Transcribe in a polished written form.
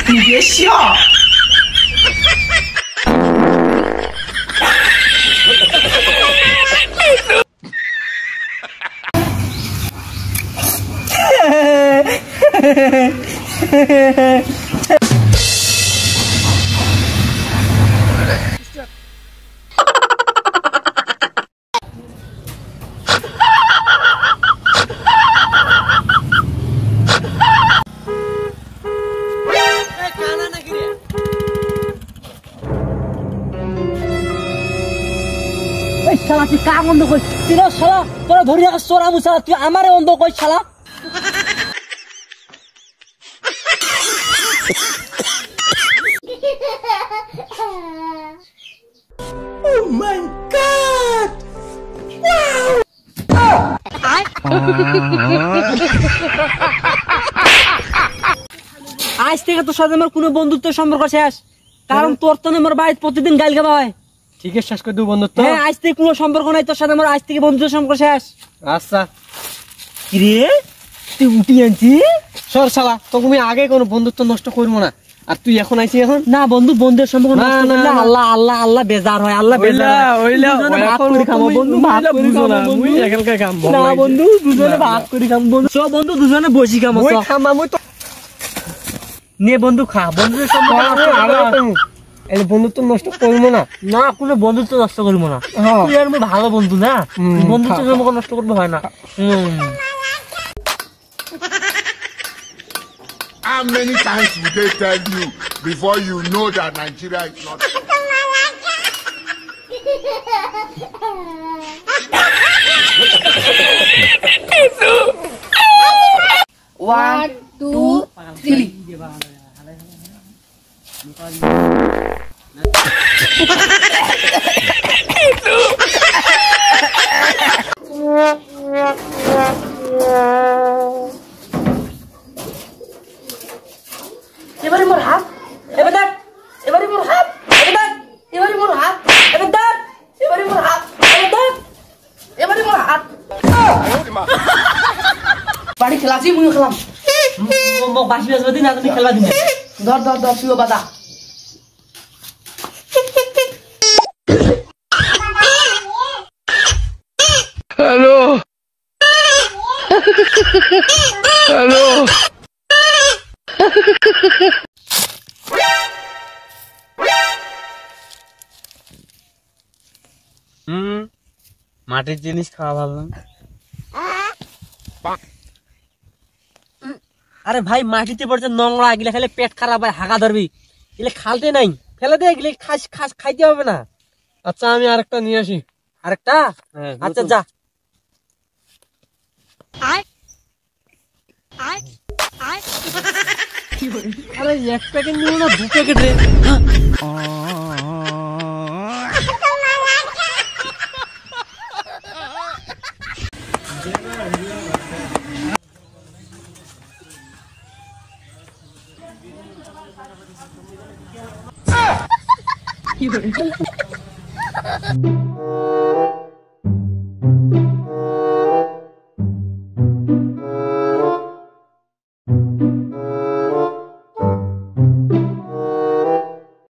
你别笑。শালা তুই কাম বন্ধ কর তুই শালা তোরা ধরে রাখ চোরা মুসা তুই আমারে বন্ধ কর শালা Oh my god! আজ থেকে তোর সাথে আমার কোনো বন্ধুত্বের সম্পর্ক শেষ কারণ তোর তো আমার বাড়িতে প্রতিদিন গাল গাওয়া হয় ঠিক আছে শেষ করে দেবো বন্ধুত্ব হ্যাঁ আজ থেকে কোনো সম্পর্ক নাই তোর সাথে আমার আজ থেকে বন্ধুত্বের সম্পর্ক শেষ আচ্ছা কিরে তুই উঠি আনছি সর শালা তোকে আমি আগে কোনো বন্ধুত্ব নষ্ট করবো না আর তুই এখন আইছি এখন না বন্ধু বন্ধুর সম্পর্ক নষ্ট করলে আল্লাহ আল্লাহ আল্লাহ বেজার হয় আল্লাহ বেজার ভাগ করে খাবো বন্ধু ভাগ করে খাবো বন্ধু এখানকার কাম না বন্ধু দুজনে ভাগ করে খাবো বন্ধু সব বন্ধু দুজনে বসি খাবো নে বন্ধু খা বন্ধুর সম্পর্ক এই বন্ধুত্ব নষ্ট করবো না না কোনো বন্ধুত্ব নষ্ট করবো না তুই আর ভালো বন্ধু না বন্ধুত্ব সম্পর্ক নষ্ট করবো হয় না How many times will they tell you before you know that Nigeria is not? One, two, three. এবারে মোর হাত এবার দেখ এবারে মোর হাত এবার দেখ এবারে মোর হাত এবার দেখ এবারে মোর হাত এবার দেখ এবারে মোর হাত বাড়ি খেলাছি মুই খেলাম মোক বাসি বাজবে দিন তুমি খেলবা দিন ধর ধর ধর তুইও বাদা হ্যালো হ্যালো মাটির জিনিস খাওয়া ভালো না আরে ভাই মাটিতে পড়ছে নোংরা এগুলা খেলে পেট খারাপ হয় হাগা ধরবি এগুলো খালতে নাই ফেলে দে এগুলো খাইতে হবে না আচ্ছা আমি আরেকটা নিয়ে আসি আরেকটা আচ্ছা যা আরে এক প্যাকেট নিব না 2 প্যাকেট রে কি